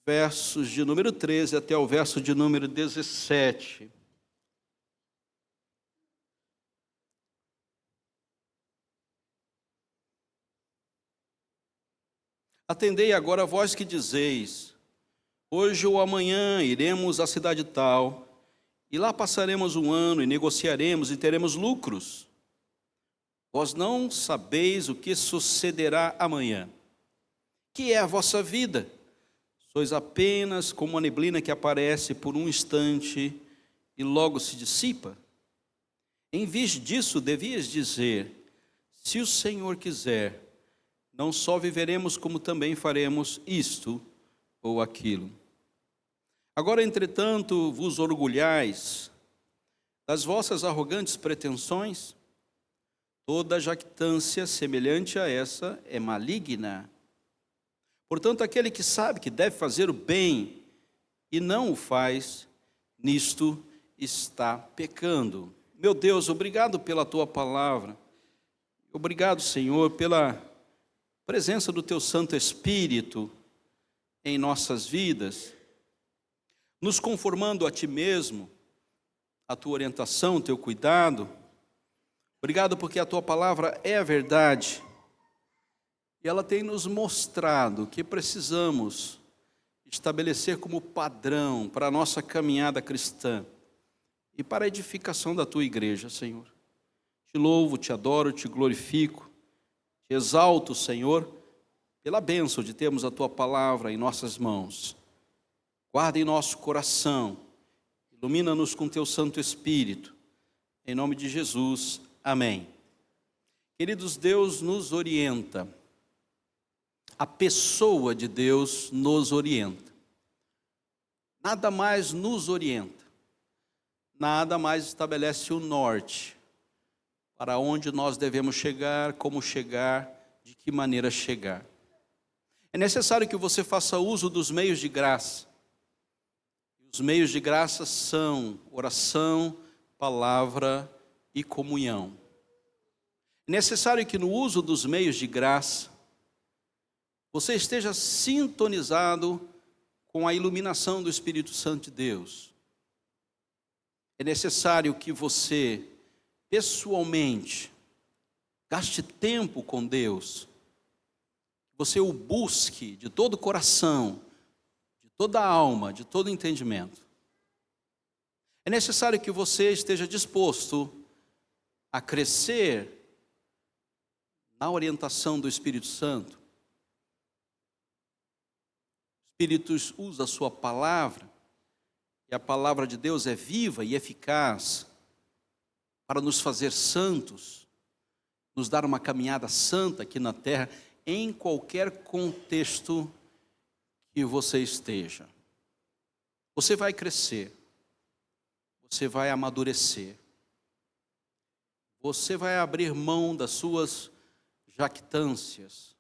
versos de número 13 até o verso de número 17. Atendei agora a vós que dizeis: hoje ou amanhã iremos à cidade tal, e lá passaremos um ano e negociaremos e teremos lucros. Vós não sabeis o que sucederá amanhã. Que é a vossa vida? Sois apenas como uma neblina que aparece por um instante e logo se dissipa. Em vez disso, devias dizer: se o Senhor quiser, não só viveremos, como também faremos isto ou aquilo. Agora, entretanto, vos orgulhais das vossas arrogantes pretensões. Toda jactância semelhante a essa é maligna. Portanto, aquele que sabe que deve fazer o bem e não o faz, nisto está pecando. Meu Deus, obrigado pela tua palavra. Obrigado, Senhor, pela presença do teu Santo Espírito em nossas vidas, nos conformando a ti mesmo, a tua orientação, o teu cuidado. Obrigado porque a tua palavra é a verdade e ela tem nos mostrado que precisamos estabelecer como padrão para a nossa caminhada cristã e para a edificação da tua igreja, Senhor. Te louvo, te adoro, te glorifico, te exalto, Senhor, pela bênção de termos a tua palavra em nossas mãos. Guarda em nosso coração, ilumina-nos com teu Santo Espírito, em nome de Jesus. Amém. Queridos, Deus nos orienta. A pessoa de Deus nos orienta. Nada mais nos orienta. Nada mais estabelece o norte para onde nós devemos chegar, como chegar, de que maneira chegar. É necessário que você faça uso dos meios de graça. Os meios de graça são oração, palavra e comunhão. É necessário que no uso dos meios de graça, você esteja sintonizado com a iluminação do Espírito Santo de Deus. É necessário que você, pessoalmente, gaste tempo com Deus, que você o busque de todo o coração, de toda a alma, de todo o entendimento. É necessário que você esteja disposto a crescer na orientação do Espírito Santo. O Espírito usa a sua palavra, e a palavra de Deus é viva e eficaz para nos fazer santos, nos dar uma caminhada santa aqui na terra, em qualquer contexto que você esteja. Você vai crescer, você vai amadurecer, você vai abrir mão das suas jactâncias,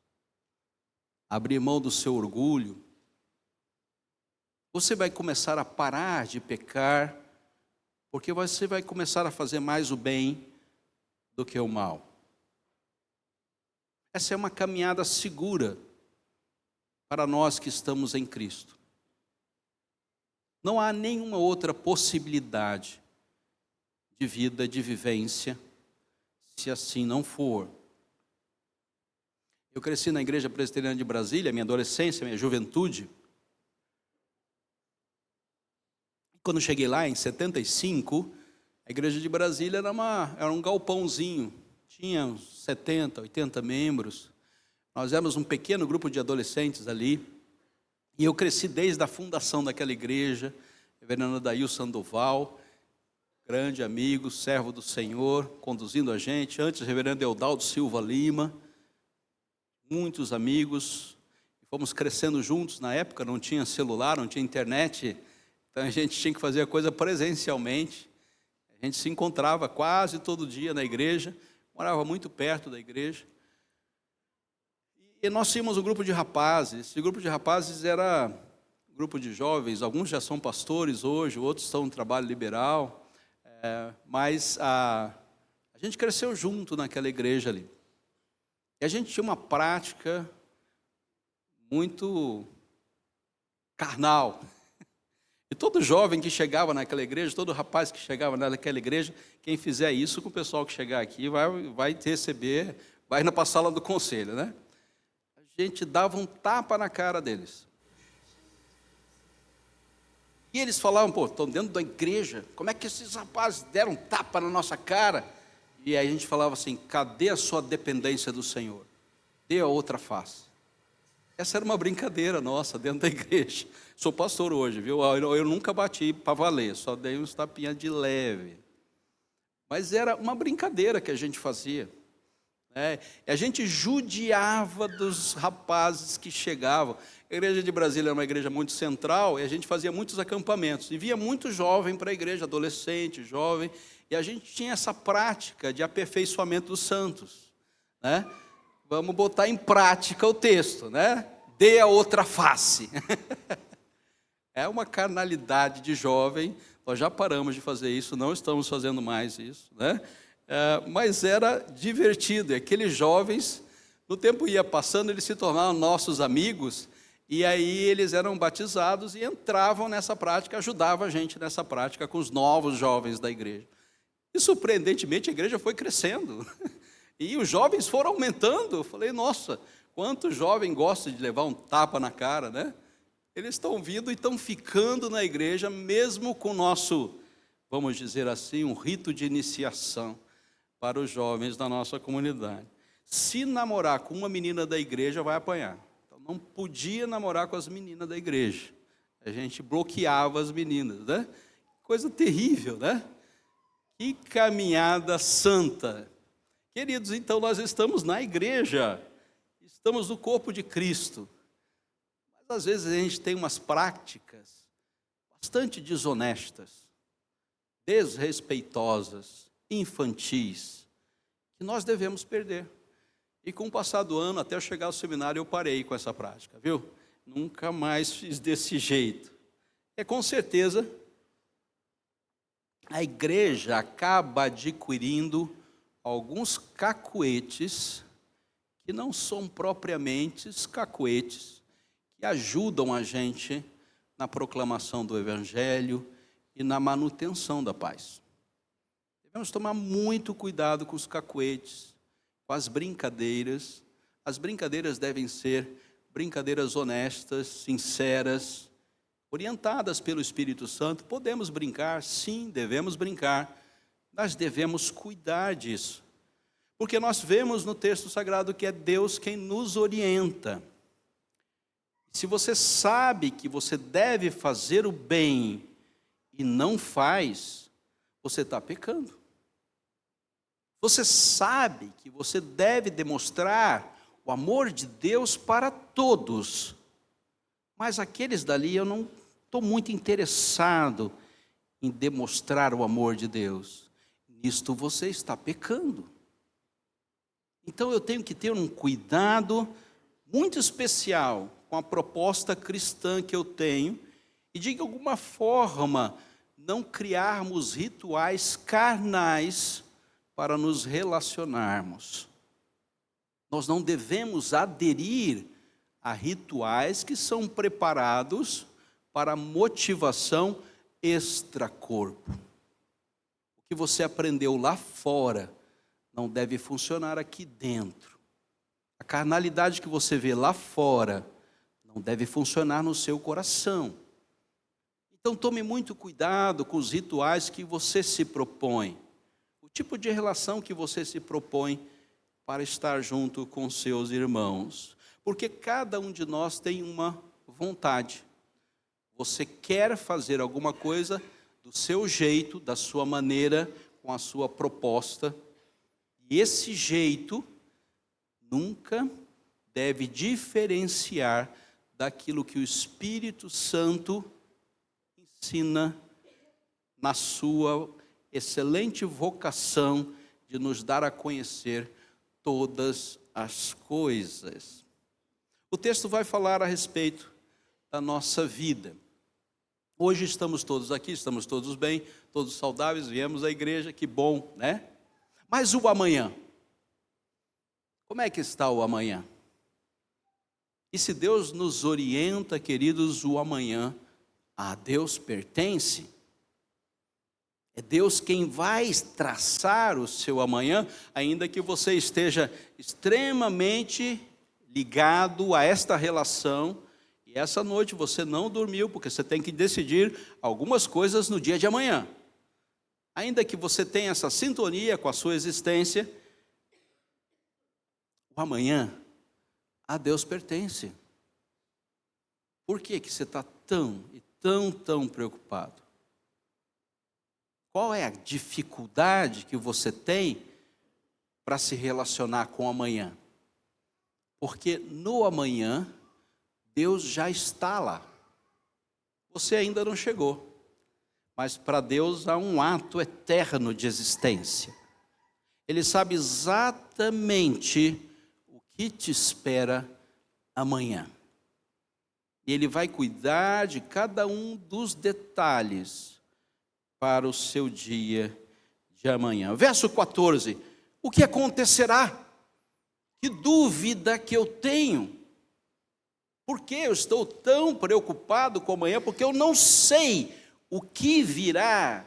abrir mão do seu orgulho. Você vai começar a parar de pecar, porque você vai começar a fazer mais o bem do que o mal. Essa é uma caminhada segura para nós que estamos em Cristo. Não há nenhuma outra possibilidade de vida, de vivência, se assim não for. Eu cresci na Igreja Presbiteriana de Brasília, minha adolescência, minha juventude. Quando cheguei lá, em 75, a Igreja de Brasília era um galpãozinho, tinha uns 70, 80 membros. Nós éramos um pequeno grupo de adolescentes ali, e eu cresci desde a fundação daquela igreja. Reverendo Adail Sandoval, grande amigo, servo do Senhor, conduzindo a gente. Antes, Reverendo Eudaldo Silva Lima, muitos amigos. Fomos crescendo juntos. Na época não tinha celular, não tinha internet, então a gente tinha que fazer a coisa presencialmente. A gente se encontrava quase todo dia na igreja, morava muito perto da igreja. E nós tínhamos um grupo de rapazes. Esse grupo de rapazes era um grupo de jovens, alguns já são pastores hoje, outros estão no trabalho liberal, mas a gente cresceu junto naquela igreja ali. E a gente tinha uma prática muito carnal. E todo jovem que chegava naquela igreja, todo rapaz que chegava naquela igreja, quem fizer isso com o pessoal que chegar aqui vai receber, vai na sala do conselho, né? A gente dava um tapa na cara deles. E eles falavam, pô, estão dentro da igreja, como é que esses rapazes deram um tapa na nossa cara? E aí a gente falava assim, cadê a sua dependência do Senhor? Dê a outra face. Essa era uma brincadeira nossa dentro da igreja. Sou pastor hoje, viu? Eu nunca bati para valer, só dei uns tapinhas de leve. Mas era uma brincadeira que a gente fazia. A gente judiava dos rapazes que chegavam. A igreja de Brasília era uma igreja muito central e a gente fazia muitos acampamentos. E via muito jovem para a igreja, adolescente, jovem. E a gente tinha essa prática de aperfeiçoamento dos santos. Vamos botar em prática o texto, né? Dê a outra face. É uma carnalidade de jovem, nós já paramos de fazer isso, não estamos fazendo mais isso, né? Mas era divertido, e aqueles jovens, no tempo ia passando, eles se tornavam nossos amigos, e aí eles eram batizados e entravam nessa prática, ajudavam a gente nessa prática com os novos jovens da igreja. E surpreendentemente a igreja foi crescendo. E os jovens foram aumentando. Eu falei, nossa, quanto jovem gosta de levar um tapa na cara, né? Eles estão vindo e estão ficando na igreja, mesmo com o nosso, vamos dizer assim, um rito de iniciação para os jovens da nossa comunidade. Se namorar com uma menina da igreja, vai apanhar. Então, não podia namorar com as meninas da igreja. A gente bloqueava as meninas, né? Coisa terrível, né? Que caminhada santa. Queridos, então nós estamos na igreja, estamos no corpo de Cristo, mas às vezes a gente tem umas práticas bastante desonestas, desrespeitosas, infantis, que nós devemos perder. E com o passar do ano, até eu chegar ao seminário, eu parei com essa prática, viu? Nunca mais fiz desse jeito. Com certeza, a igreja acaba adquirindo alguns cacuetes, que não são propriamente cacuetes, que ajudam a gente na proclamação do Evangelho e na manutenção da paz. Devemos tomar muito cuidado com os cacuetes, com as brincadeiras. As brincadeiras devem ser brincadeiras honestas, sinceras, orientadas pelo Espírito Santo. Podemos brincar? Sim, devemos brincar. Nós devemos cuidar disso, porque nós vemos no texto sagrado que é Deus quem nos orienta. Se você sabe que você deve fazer o bem e não faz, você está pecando. Você sabe que você deve demonstrar o amor de Deus para todos, mas aqueles dali eu não estou muito interessado em demonstrar o amor de Deus. Nisto você está pecando. Então eu tenho que ter um cuidado muito especial com a proposta cristã que eu tenho e de alguma forma não criarmos rituais carnais para nos relacionarmos. Nós não devemos aderir a rituais que são preparados para motivação extracorpo. O que você aprendeu lá fora não deve funcionar aqui dentro. A carnalidade que você vê lá fora não deve funcionar no seu coração. Então tome muito cuidado com os rituais que você se propõe, o tipo de relação que você se propõe para estar junto com seus irmãos, porque cada um de nós tem uma vontade. Você quer fazer alguma coisa do seu jeito, da sua maneira, com a sua proposta, e esse jeito nunca deve diferenciar daquilo que o Espírito Santo ensina na sua excelente vocação de nos dar a conhecer todas as coisas. O texto vai falar a respeito da nossa vida. Hoje estamos todos aqui, estamos todos bem, todos saudáveis, viemos à igreja, que bom, né? Mas o amanhã? Como é que está o amanhã? E se Deus nos orienta, queridos, o amanhã a Deus pertence. É Deus quem vai traçar o seu amanhã, ainda que você esteja extremamente ligado a esta relação. E essa noite você não dormiu, porque você tem que decidir algumas coisas no dia de amanhã. Ainda que você tenha essa sintonia com a sua existência, o amanhã a Deus pertence. Por que você está tão preocupado? Qual é a dificuldade que você tem para se relacionar com o amanhã? Porque no amanhã, Deus já está lá. Você ainda não chegou. Mas para Deus há um ato eterno de existência. Ele sabe exatamente o que te espera amanhã. E Ele vai cuidar de cada um dos detalhes para o seu dia de amanhã. Verso 14. O que acontecerá? Que dúvida que eu tenho. Por que eu estou tão preocupado com amanhã? Porque eu não sei o que virá.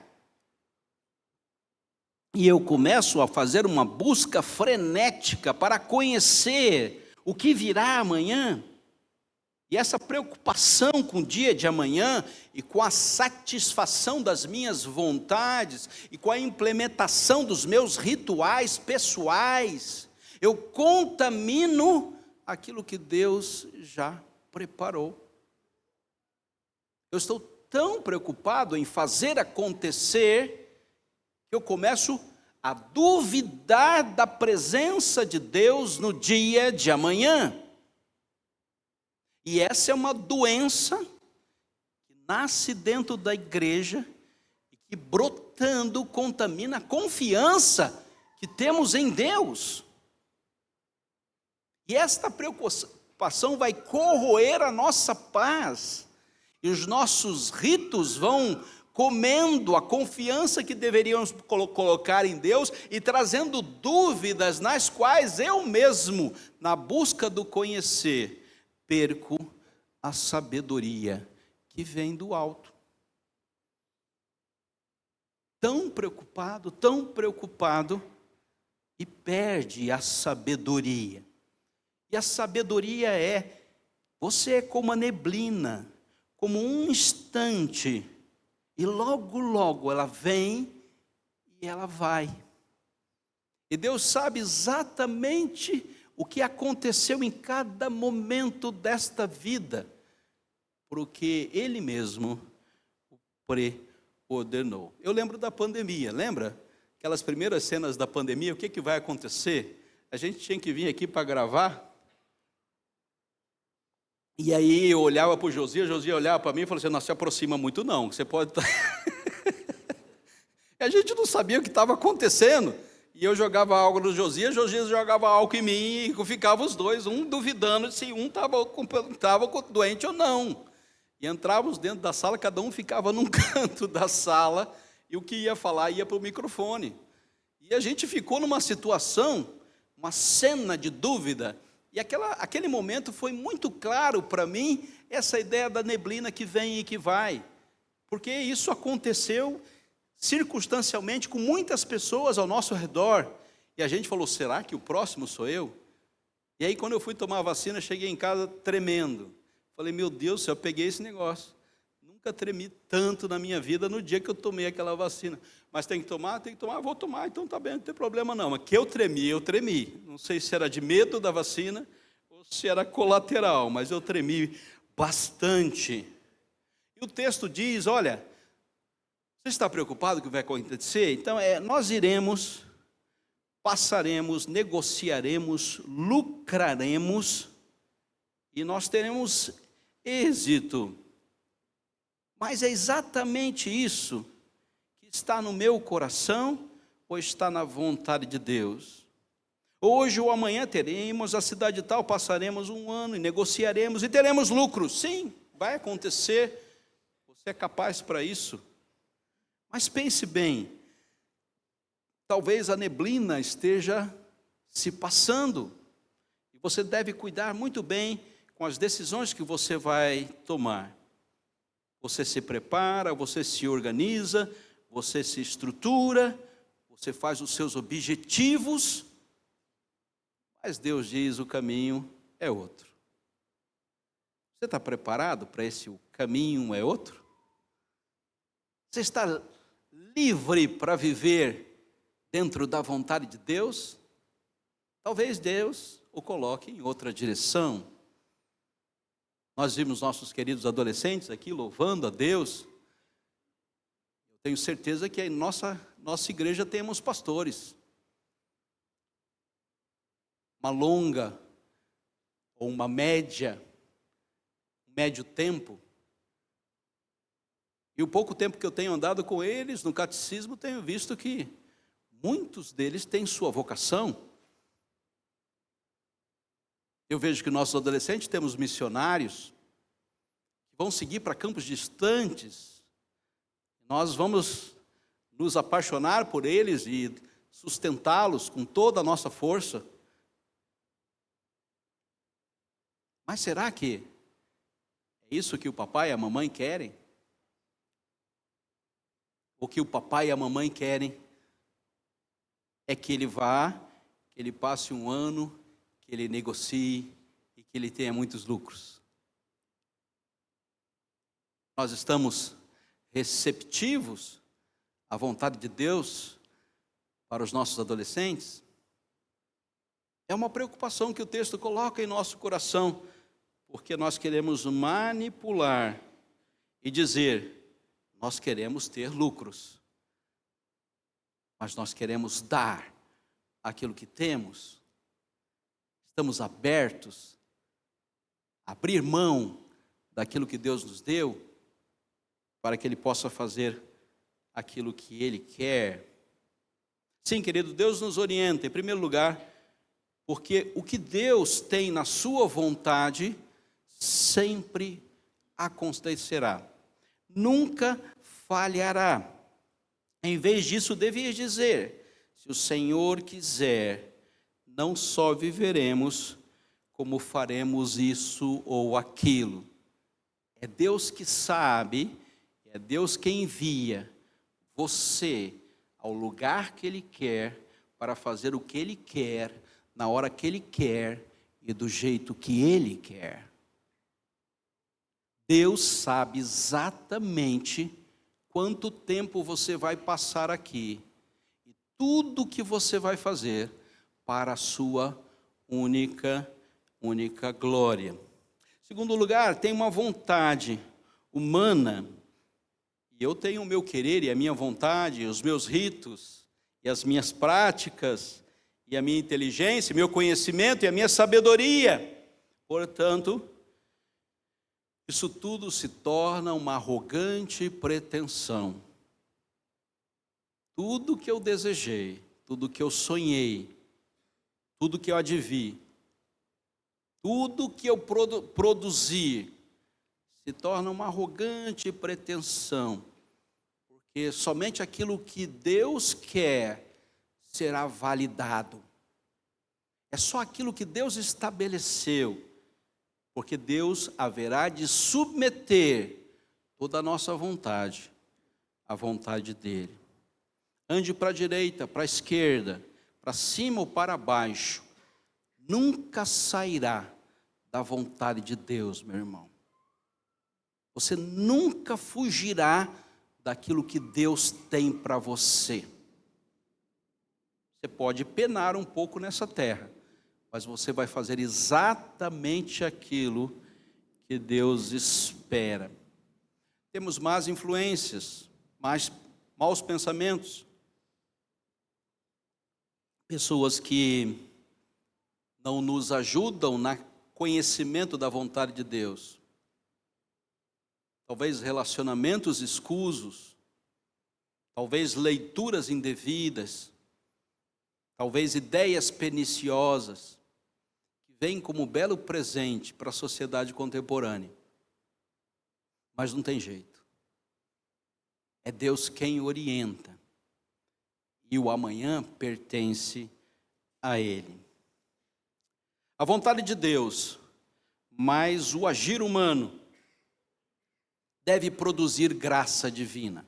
E eu começo a fazer uma busca frenética para conhecer o que virá amanhã. E essa preocupação com o dia de amanhã e com a satisfação das minhas vontades e com a implementação dos meus rituais pessoais, eu contamino aquilo que Deus já preparou. Eu estou tão preocupado em fazer acontecer que eu começo a duvidar da presença de Deus no dia de amanhã. E essa é uma doença que nasce dentro da igreja e que, brotando, contamina a confiança que temos em Deus. E esta preocupação vai corroer a nossa paz. E os nossos ritos vão comendo a confiança que deveríamos colocar em Deus e trazendo dúvidas nas quais eu mesmo, na busca do conhecer, perco a sabedoria que vem do alto. Tão preocupado, e perde a sabedoria. E a sabedoria você é como a neblina, como um instante, e logo ela vem e ela vai. E Deus sabe exatamente o que aconteceu em cada momento desta vida, porque Ele mesmo o preordenou. Eu lembro da pandemia, lembra? Aquelas primeiras cenas da pandemia, o que vai acontecer? A gente tinha que vir aqui para gravar, e aí eu olhava para o Josias olhava para mim e falou assim, não se aproxima muito não, você pode estar... A gente não sabia o que estava acontecendo. E eu jogava álcool no Josias jogava álcool em mim, e ficava os dois, um duvidando se um estava doente ou não. E entrávamos dentro da sala, cada um ficava num canto da sala, e o que ia falar ia para o microfone. E a gente ficou numa situação, uma cena de dúvida, e aquele momento foi muito claro para mim, essa ideia da neblina que vem e que vai. Porque isso aconteceu circunstancialmente com muitas pessoas ao nosso redor, e a gente falou, será que o próximo sou eu? E aí quando eu fui tomar a vacina, cheguei em casa tremendo, falei, meu Deus do céu, eu peguei esse negócio, nunca tremi tanto na minha vida no dia que eu tomei aquela vacina, mas tem que tomar, vou tomar, então tá bem, não tem problema não, mas que eu tremi, não sei se era de medo da vacina, ou se era colateral, mas eu tremi bastante. E o texto diz, olha, você está preocupado com o que vai acontecer? Então, nós iremos, passaremos, negociaremos, lucraremos, e nós teremos êxito. Mas é exatamente isso que está no meu coração, ou está na vontade de Deus? Hoje ou amanhã teremos a cidade tal, passaremos um ano e negociaremos e teremos lucros. Sim, vai acontecer, você é capaz para isso. Mas pense bem, talvez a neblina esteja se passando, e você deve cuidar muito bem com as decisões que você vai tomar. Você se prepara, você se organiza, você se estrutura, você faz os seus objetivos, mas Deus diz: o caminho é outro. Você está preparado para esse o caminho é outro? Você está livre para viver dentro da vontade de Deus? Talvez Deus o coloque em outra direção. Nós vimos nossos queridos adolescentes aqui louvando a Deus. Eu tenho certeza que em nossa igreja temos pastores. Uma longa ou uma médio tempo. E o pouco tempo que eu tenho andado com eles no catecismo, tenho visto que muitos deles têm sua vocação. Eu vejo que nossos adolescentes temos missionários que vão seguir para campos distantes. Nós vamos nos apaixonar por eles e sustentá-los com toda a nossa força. Mas será que é isso que o papai e a mamãe querem? O que o papai e a mamãe querem é que ele vá, que ele passe um ano, que ele negocie e que ele tenha muitos lucros. Nós estamos receptivos à vontade de Deus para os nossos adolescentes? É uma preocupação que o texto coloca em nosso coração, porque nós queremos manipular e dizer: nós queremos ter lucros, mas nós queremos dar aquilo que temos. Estamos abertos a abrir mão daquilo que Deus nos deu, para que Ele possa fazer aquilo que Ele quer. Sim, querido, Deus nos orienta, em primeiro lugar, porque o que Deus tem na sua vontade sempre acontecerá, nunca falhará. Em vez disso, devias dizer: se o Senhor quiser, não só viveremos, como faremos isso ou aquilo. É Deus que sabe, é Deus quem envia você ao lugar que Ele quer, para fazer o que Ele quer, na hora que Ele quer e do jeito que Ele quer. Deus sabe exatamente quanto tempo você vai passar aqui e tudo que você vai fazer para a sua única glória. Segundo lugar, tem uma vontade humana, e eu tenho o meu querer e a minha vontade, os meus ritos e as minhas práticas e a minha inteligência, meu conhecimento e a minha sabedoria. Portanto, isso tudo se torna uma arrogante pretensão. Tudo que eu desejei, tudo que eu sonhei, tudo que eu advi, tudo que eu produzi, se torna uma arrogante pretensão, porque somente aquilo que Deus quer será validado. É só aquilo que Deus estabeleceu, porque Deus haverá de submeter toda a nossa vontade à vontade dEle. Ande para a direita, para a esquerda, para cima ou para baixo, nunca sairá da vontade de Deus, meu irmão. Você nunca fugirá daquilo que Deus tem para você. Você pode penar um pouco nessa terra, mas você vai fazer exatamente aquilo que Deus espera. Temos más influências, maus pensamentos, pessoas que não nos ajudam no conhecimento da vontade de Deus. Talvez relacionamentos escusos, talvez leituras indevidas, talvez ideias perniciosas, que vêm como belo presente para a sociedade contemporânea. Mas não tem jeito. É Deus quem orienta. E o amanhã pertence a Ele. A vontade de Deus mas o agir humano deve produzir graça divina.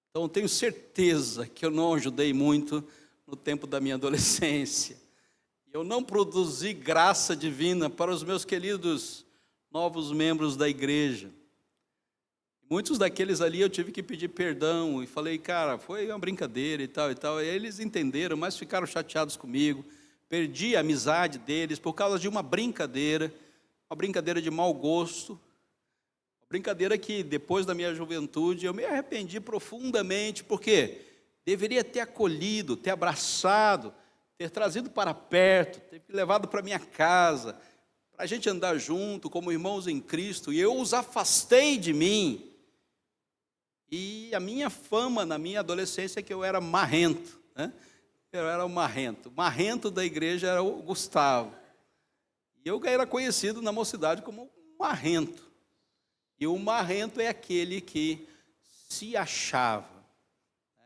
Então, eu tenho certeza que eu não ajudei muito no tempo da minha adolescência. Eu não produzi graça divina para os meus queridos novos membros da igreja. Muitos daqueles ali eu tive que pedir perdão e falei, cara, foi uma brincadeira e tal e tal. E eles entenderam, mas ficaram chateados comigo. Perdi a amizade deles por causa de uma brincadeira de mau gosto. Uma brincadeira que depois da minha juventude eu me arrependi profundamente, porque deveria ter acolhido, ter abraçado, ter trazido para perto, ter levado para minha casa, para a gente andar junto como irmãos em Cristo, e eu os afastei de mim. E a minha fama na minha adolescência é que eu era marrento, né? Eu era o marrento da igreja era o Gustavo. E eu era conhecido na mocidade como um marrento. E o marrento é aquele que se achava, né?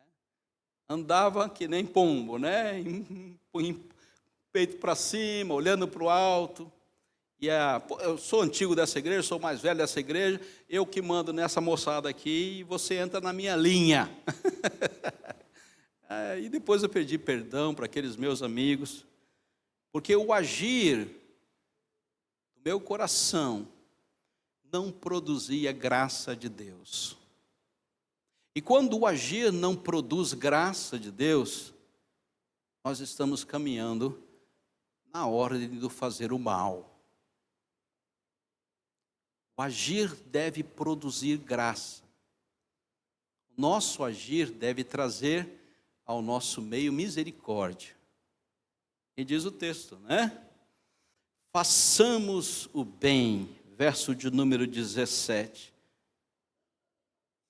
Andava que nem pombo, né? Peito para cima, olhando para o alto. Eu sou antigo dessa igreja, sou mais velho dessa igreja, eu que mando nessa moçada aqui, e você entra na minha linha. E depois eu pedi perdão para aqueles meus amigos, porque o agir do meu coração não produzia graça de Deus. E quando o agir não produz graça de Deus, nós estamos caminhando na ordem do fazer o mal. O agir deve produzir graça. O nosso agir deve trazer ao nosso meio misericórdia. E diz o texto, né? Façamos o bem, verso de número 17.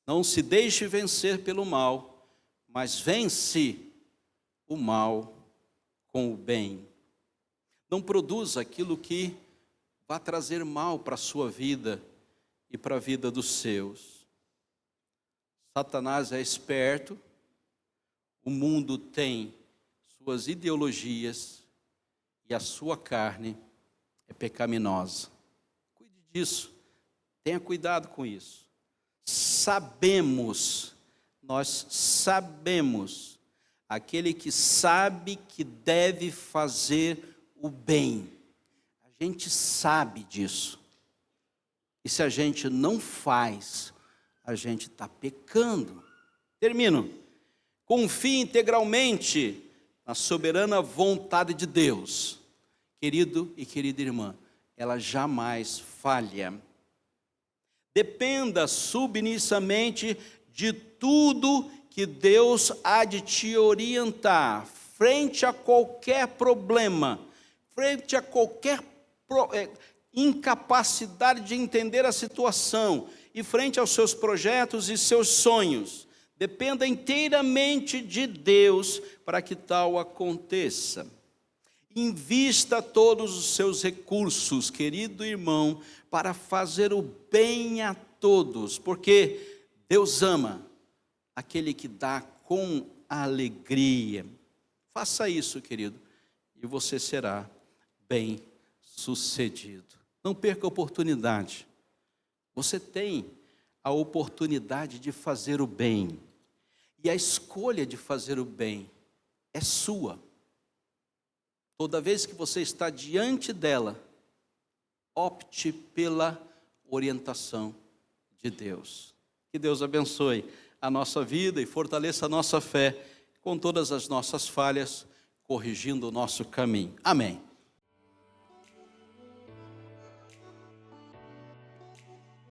Não se deixe vencer pelo mal, mas vence o mal com o bem. Não produza aquilo que vai trazer mal para a sua vida e para a vida dos seus. Satanás é esperto, o mundo tem suas ideologias e a sua carne é pecaminosa. Cuide disso, tenha cuidado com isso. Nós sabemos, aquele que sabe que deve fazer o bem. A gente sabe disso. E se a gente não faz, a gente está pecando. Termino. Confie integralmente na soberana vontade de Deus. Querido e querida irmã, ela jamais falha. Dependa submissamente de tudo que Deus há de te orientar, frente a qualquer problema, frente a qualquer incapacidade de entender a situação e frente aos seus projetos e seus sonhos. Dependa inteiramente de Deus para que tal aconteça. Invista todos os seus recursos, querido irmão, para fazer o bem a todos, porque Deus ama aquele que dá com alegria. Faça isso, querido, e você será bem sucedido. Não perca a oportunidade. Você tem a oportunidade de fazer o bem. E a escolha de fazer o bem é sua. Toda vez que você está diante dela, opte pela orientação de Deus. Que Deus abençoe a nossa vida e fortaleça a nossa fé com todas as nossas falhas, corrigindo o nosso caminho. Amém.